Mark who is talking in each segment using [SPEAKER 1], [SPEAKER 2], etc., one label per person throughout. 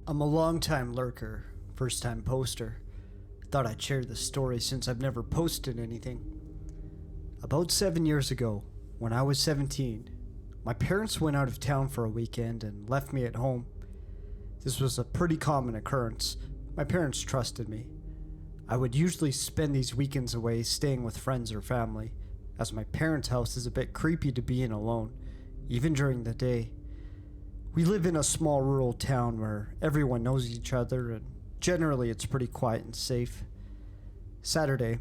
[SPEAKER 1] I'm a long-time lurker, first-time poster. Thought I'd share this story since I've never posted anything. About 7 years ago, when I was 17, my parents went out of town for a weekend and left me at home. This was a pretty common occurrence. My parents trusted me. I would usually spend these weekends away staying with friends or family, as my parents' house is a bit creepy to be in alone, even during the day. We live in a small rural town where everyone knows each other and generally it's pretty quiet and safe. Saturday,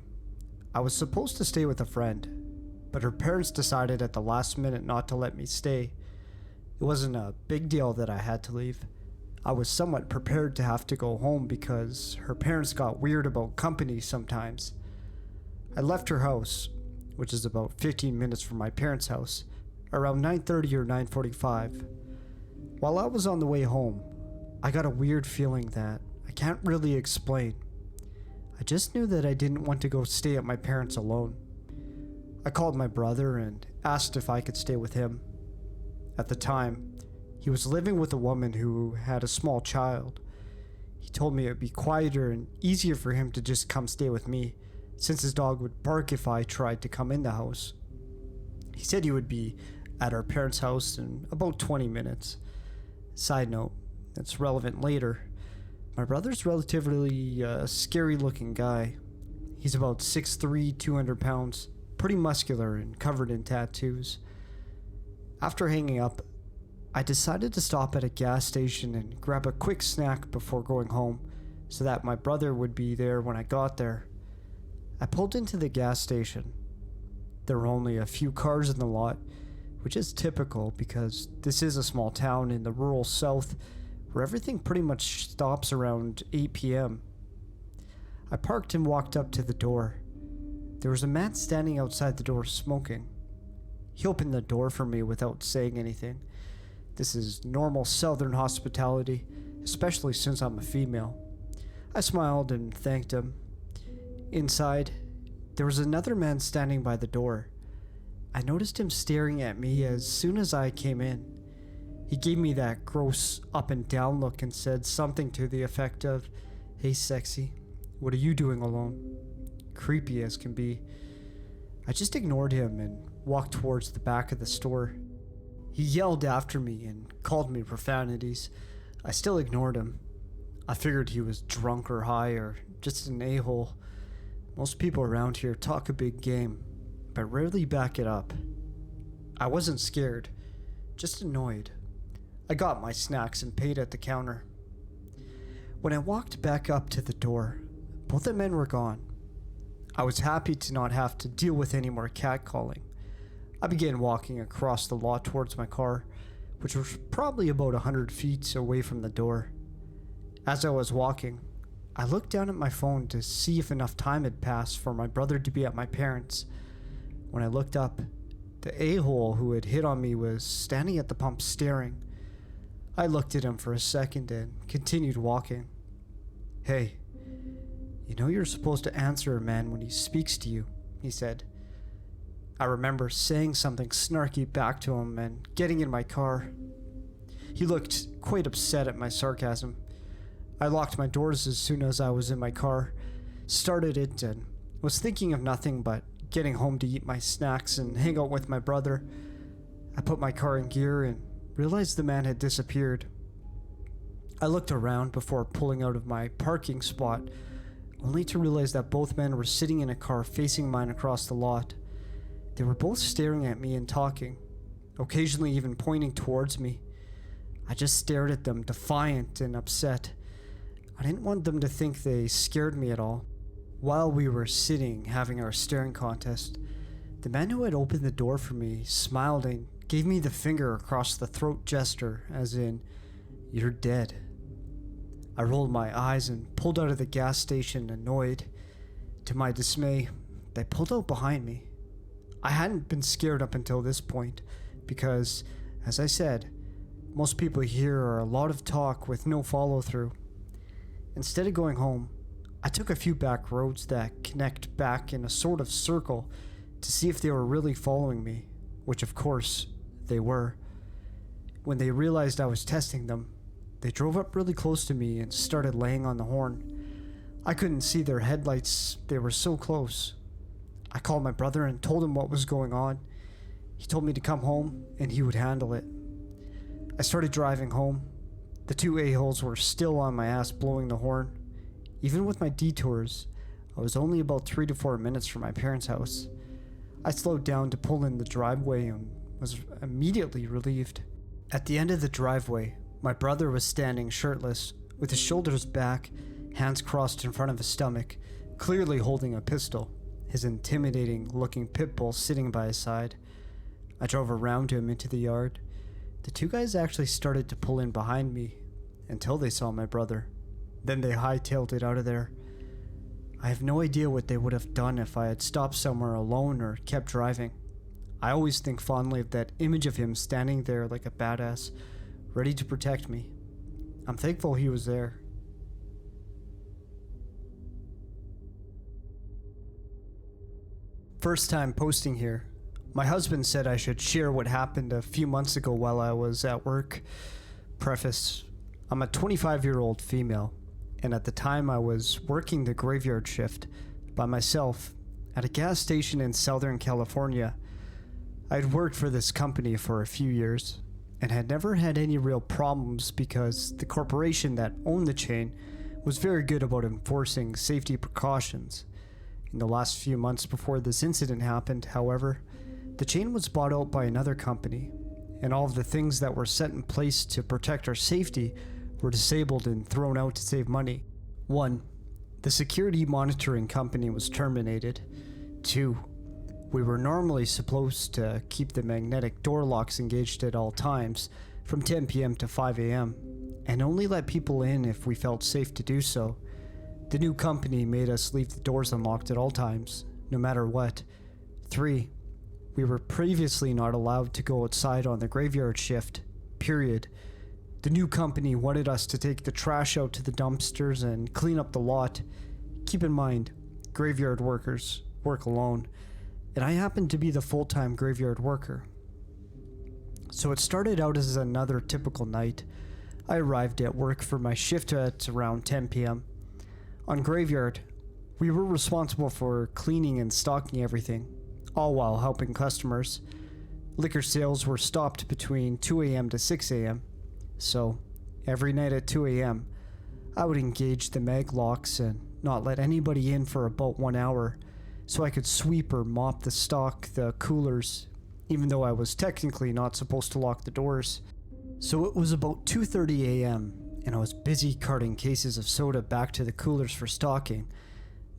[SPEAKER 1] I was supposed to stay with a friend, but her parents decided at the last minute not to let me stay. It wasn't a big deal that I had to leave. I was somewhat prepared to have to go home because her parents got weird about company sometimes. I left her house, which is about 15 minutes from my parents' house, around 9:30 or 9:45. While I was on the way home, I got a weird feeling that I can't really explain. I just knew that I didn't want to go stay at my parents' alone. I called my brother and asked if I could stay with him. At the time, he was living with a woman who had a small child. He told me it would be quieter and easier for him to just come stay with me, since his dog would bark if I tried to come in the house. He said he would be at our parents' house in about 20 minutes. Side note, that's relevant later. My brother's relatively scary looking guy. He's about 6'3", 200 pounds, pretty muscular and covered in tattoos. After hanging up, I decided to stop at a gas station and grab a quick snack before going home so that my brother would be there when I got there. I pulled into the gas station. There were only a few cars in the lot, which is typical because this is a small town in the rural south where everything pretty much stops around 8 p.m. I parked and walked up to the door. There was a man standing outside the door smoking. He opened the door for me without saying anything. This is normal southern hospitality, especially since I'm a female. I smiled and thanked him. Inside, there was another man standing by the door. I noticed him staring at me as soon as I came in. He gave me that gross up and down look and said something to the effect of, "Hey sexy, what are you doing alone?" Creepy as can be. I just ignored him and walked towards the back of the store. He yelled after me and called me profanities. I still ignored him. I figured he was drunk or high or just an a-hole. Most people around here talk a big game, but rarely back it up. I wasn't scared, just annoyed. I got my snacks and paid at the counter. When I walked back up to the door, both the men were gone. I was happy to not have to deal with any more catcalling. I began walking across the lot towards my car, which was probably about 100 feet away from the door. As I was walking, I looked down at my phone to see if enough time had passed for my brother to be at my parents'. When I looked up, the a-hole who had hit on me was standing at the pump staring. I looked at him for a second and continued walking. "Hey, you know you're supposed to answer a man when he speaks to you," he said. I remember saying something snarky back to him and getting in my car. He looked quite upset at my sarcasm. I locked my doors as soon as I was in my car, started it, and was thinking of nothing but getting home to eat my snacks and hang out with my brother. I put my car in gear and realized the man had disappeared. I looked around before pulling out of my parking spot, only to realize that both men were sitting in a car facing mine across the lot. They were both staring at me and talking, occasionally even pointing towards me. I just stared at them, defiant and upset. I didn't want them to think they scared me at all. While we were sitting having our staring contest, the man who had opened the door for me smiled and gave me the finger across the throat gesture, as in, "You're dead." I rolled my eyes and pulled out of the gas station annoyed. To my dismay, they pulled out behind me. I hadn't been scared up until this point because, as I said, most people here are a lot of talk with no follow-through. Instead of going home, I took a few back roads that connect back in a sort of circle to see if they were really following me, which of course they were. When they realized I was testing them, They drove up really close to me and started laying on the horn. I couldn't see their headlights, they were so close. I called my brother and told him what was going on. He told me to come home and he would handle it. I started driving home. The two a-holes were still on my ass blowing the horn. Even with my detours, I was only about 3 to 4 minutes from my parents' house. I slowed down to pull in the driveway and was immediately relieved. At the end of the driveway, my brother was standing shirtless, with his shoulders back, hands crossed in front of his stomach, clearly holding a pistol, his intimidating looking pit bull sitting by his side. I drove around him into the yard. The two guys actually started to pull in behind me until they saw my brother. Then they hightailed it out of there. I have no idea what they would have done if I had stopped somewhere alone or kept driving. I always think fondly of that image of him standing there like a badass, ready to protect me. I'm thankful he was there. First time posting here. My husband said I should share what happened a few months ago while I was at work. Preface: I'm a 25-year-old female, and at the time I was working the graveyard shift by myself at a gas station in Southern California. I'd worked for this company for a few years and had never had any real problems because the corporation that owned the chain was very good about enforcing safety precautions. In the last few months before this incident happened, however, the chain was bought out by another company, and all of the things that were set in place to protect our safety were disabled and thrown out to save money. 1. The security monitoring company was terminated. 2. We were normally supposed to keep the magnetic door locks engaged at all times from 10 p.m. to 5 a.m. and only let people in if we felt safe to do so. The new company made us leave the doors unlocked at all times, no matter what. 3. We were previously not allowed to go outside on the graveyard shift, period. The new company wanted us to take the trash out to the dumpsters and clean up the lot. Keep in mind, graveyard workers work alone, and I happened to be the full-time graveyard worker. So it started out as another typical night. I arrived at work for my shift at around 10 p.m. On graveyard, we were responsible for cleaning and stocking everything, all while helping customers. Liquor sales were stopped between 2 a.m. to 6 a.m. So, every night at 2 a.m., I would engage the mag locks and not let anybody in for about 1 hour so I could sweep or mop the stock, the coolers, even though I was technically not supposed to lock the doors. So it was about 2:30 a.m., and I was busy carting cases of soda back to the coolers for stocking.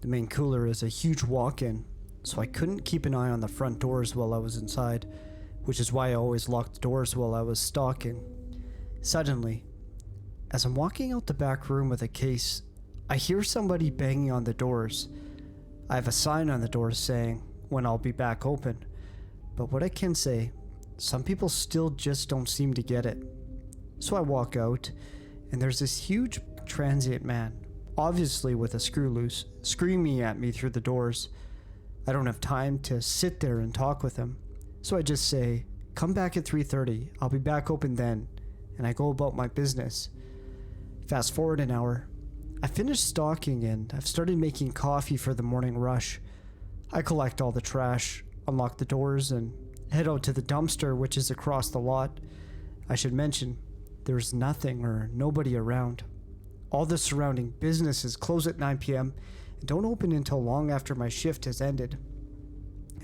[SPEAKER 1] The main cooler is a huge walk-in, so I couldn't keep an eye on the front doors while I was inside, which is why I always locked the doors while I was stocking. Suddenly, as I'm walking out the back room with a case, I hear somebody banging on the doors. I have a sign on the doors saying when I'll be back open, but what I can say, some people still just don't seem to get it. So I walk out, and there's this huge transient man, obviously with a screw loose, screaming at me through the doors. I don't have time to sit there and talk with him, so I just say, "Come back at 3:30, I'll be back open then," and I go about my business. Fast forward an hour. I finished stocking and I've started making coffee for the morning rush. I collect all the trash, unlock the doors, and head out to the dumpster, which is across the lot. I should mention, there's nothing or nobody around. All the surrounding businesses close at 9 p.m. and don't open until long after my shift has ended.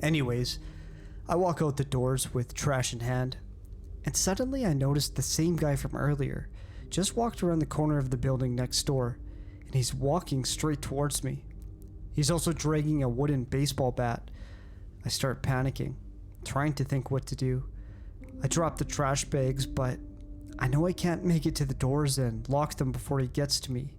[SPEAKER 1] Anyways, I walk out the doors with trash in hand, and suddenly I noticed the same guy from earlier just walked around the corner of the building next door, and he's walking straight towards me. He's also dragging a wooden baseball bat. I start panicking, trying to think what to do. I drop the trash bags, but I know I can't make it to the doors and lock them before he gets to me.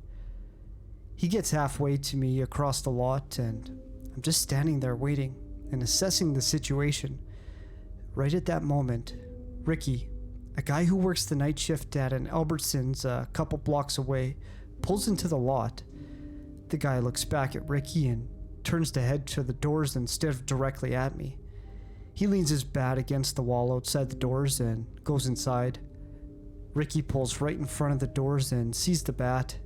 [SPEAKER 1] He gets halfway to me across the lot, and I'm just standing there waiting and assessing the situation. Right at that moment, Ricky, a guy who works the night shift at an Albertsons a couple blocks away, pulls into the lot. The guy looks back at Ricky and turns to head to the doors instead of directly at me. He leans his bat against the wall outside the doors and goes inside. Ricky pulls right in front of the doors and sees the bat.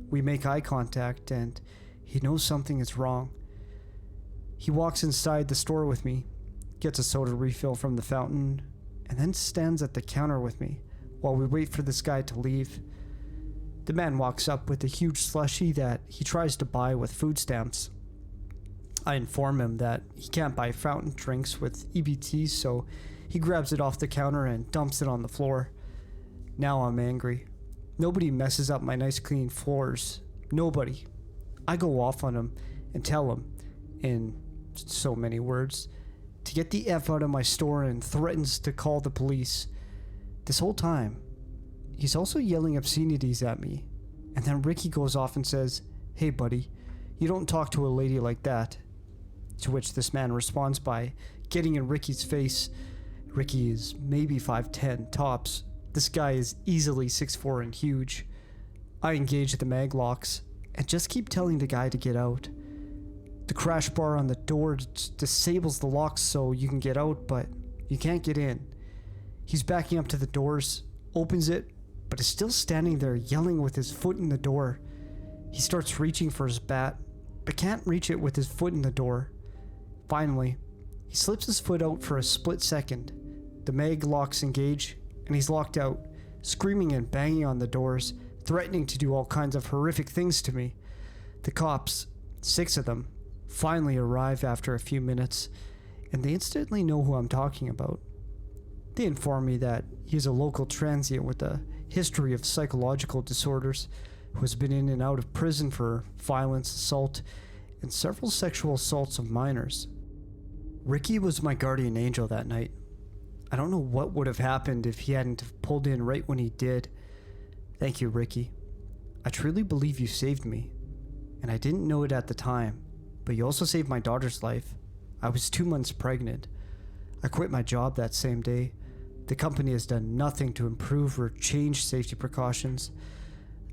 [SPEAKER 1] We make eye contact and he knows something is wrong. He walks inside the store with me, gets a soda refill from the fountain, and then stands at the counter with me while we wait for this guy to leave. The man walks up with a huge slushie that he tries to buy with food stamps. I inform him that he can't buy fountain drinks with EBT, so he grabs it off the counter and dumps it on the floor. Now I'm angry. Nobody messes up my nice clean floors. Nobody. I go off on him and tell him, in so many words, to get the F out of my store and threatens to call the police. This whole time, he's also yelling obscenities at me. And then Ricky goes off and says, "Hey buddy, you don't talk to a lady like that." To which this man responds by getting in Ricky's face. Ricky is maybe 5'10" tops. This guy is easily 6'4" and huge. I engage the mag locks and just keep telling the guy to get out. The crash bar on the door disables the locks so you can get out, but you can't get in. He's backing up to the doors, opens it, but is still standing there yelling with his foot in the door. He starts reaching for his bat, but can't reach it with his foot in the door. Finally, he slips his foot out for a split second. The mag locks engage, and he's locked out, screaming and banging on the doors, threatening to do all kinds of horrific things to me. The cops, 6 of them, finally arrive after a few minutes, and they instantly know who I'm talking about. They inform me that he's a local transient with a history of psychological disorders who has been in and out of prison for violence, assault, and several sexual assaults of minors. Ricky was my guardian angel that night. I don't know what would have happened if he hadn't pulled in right when he did. Thank you, Ricky. I truly believe you saved me, and I didn't know it at the time, but you also saved my daughter's life. I was 2 months pregnant. I quit my job that same day. The company has done nothing to improve or change safety precautions.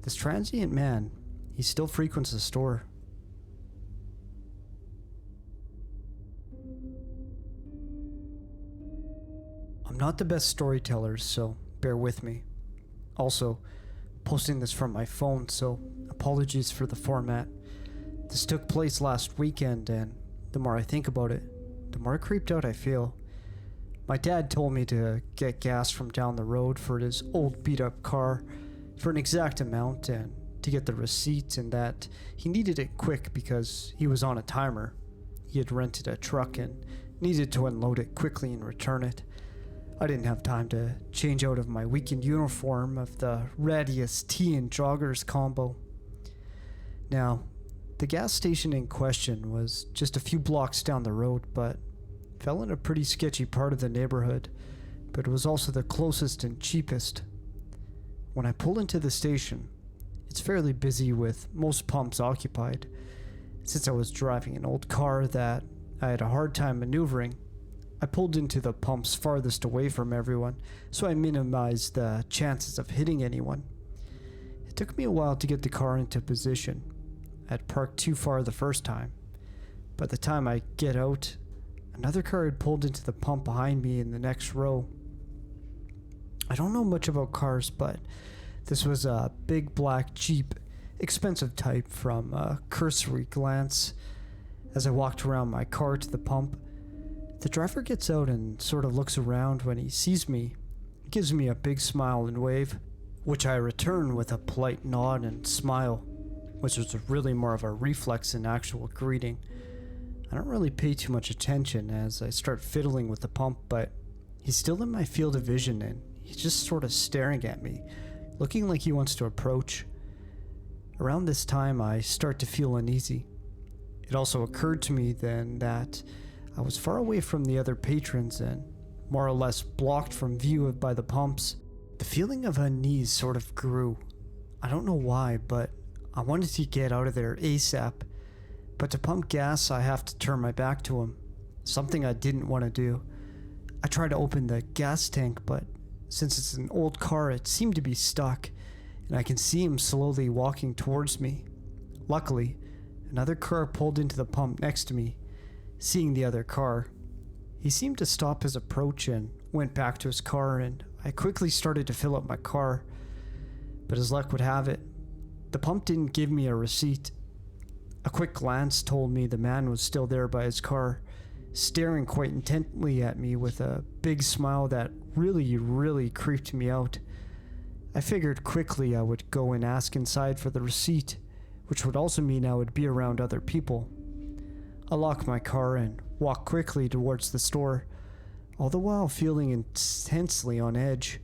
[SPEAKER 1] This transient man, he still frequents the store. I'm not the best storyteller, so bear with me. Also, posting this from my phone, so apologies for the format. This took place last weekend, and the more I think about it, the more creeped out I feel. My dad told me to get gas from down the road for his old beat-up car for an exact amount and to get the receipt, and that he needed it quick because he was on a timer. He had rented a truck and needed to unload it quickly and return it. I didn't have time to change out of my weekend uniform of the Radius Tea and Joggers combo. Now, the gas station in question was just a few blocks down the road, but fell in a pretty sketchy part of the neighborhood, but it was also the closest and cheapest. When I pull into the station, it's fairly busy with most pumps occupied. Since I was driving an old car that I had a hard time maneuvering, I pulled into the pumps farthest away from everyone, so I minimized the chances of hitting anyone. It took me a while to get the car into position. I had parked too far the first time. By the time I get out, another car had pulled into the pump behind me in the next row. I don't know much about cars, but this was a big black Jeep, expensive type from a cursory glance. As I walked around my car to the pump, the driver gets out and sort of looks around. When he sees me, he gives me a big smile and wave, which I return with a polite nod and smile, which was really more of a reflex than actual greeting. I don't really pay too much attention as I start fiddling with the pump, but he's still in my field of vision and he's just sort of staring at me, looking like he wants to approach. Around this time, I start to feel uneasy. It also occurred to me then that I was far away from the other patrons and more or less blocked from view by the pumps. The feeling of unease sort of grew. I don't know why, but I wanted to get out of there ASAP. But to pump gas, I have to turn my back to him, something I didn't want to do. I tried to open the gas tank, but since it's an old car, it seemed to be stuck, and I can see him slowly walking towards me. Luckily, another car pulled into the pump next to me. Seeing the other car, he seemed to stop his approach and went back to his car, and I quickly started to fill up my car, but as luck would have it, the pump didn't give me a receipt. A quick glance told me the man was still there by his car, staring quite intently at me with a big smile that really creeped me out. I figured quickly I would go and ask inside for the receipt, which would also mean I would be around other people. I locked my car and walked quickly towards the store, all the while feeling intensely on edge.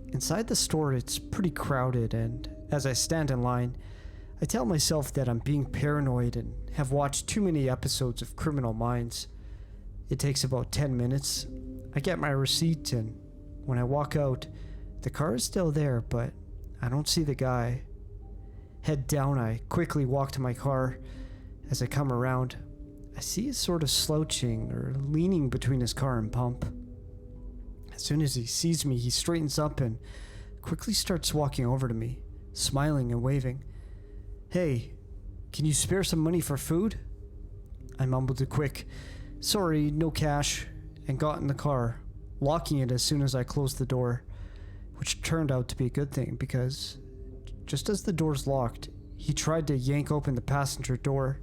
[SPEAKER 1] Inside the store, it's pretty crowded, and as I stand in line, I tell myself that I'm being paranoid and have watched too many episodes of Criminal Minds. It takes about 10 minutes. I get my receipt, and when I walk out, the car is still there, but I don't see the guy. Head down, I quickly walk to my car. As I come around, I see he's sort of slouching or leaning between his car and pump. As soon as he sees me, he straightens up and quickly starts walking over to me, smiling and waving. "Hey, can you spare some money for food?" I mumbled a quick, "Sorry, no cash," and got in the car, locking it as soon as I closed the door, which turned out to be a good thing because just as the door's locked, he tried to yank open the passenger door.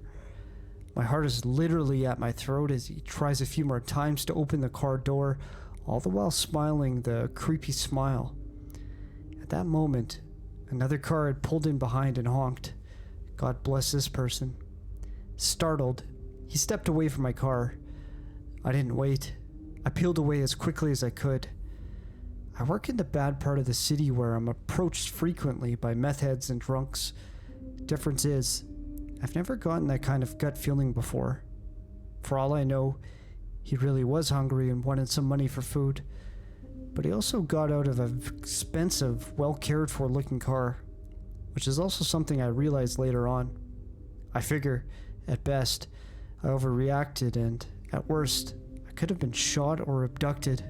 [SPEAKER 1] My heart is literally at my throat as he tries a few more times to open the car door, all the while smiling the creepy smile. At that moment, another car had pulled in behind and honked. God bless this person. Startled, he stepped away from my car. I didn't wait. I peeled away as quickly as I could. I work in the bad part of the city where I'm approached frequently by meth heads and drunks. Difference is, I've never gotten that kind of gut feeling before. For all I know, he really was hungry and wanted some money for food, but he also got out of an expensive, well-cared-for looking car, which is also something I realized later on. I figure, at best, I overreacted, and at worst, I could have been shot or abducted.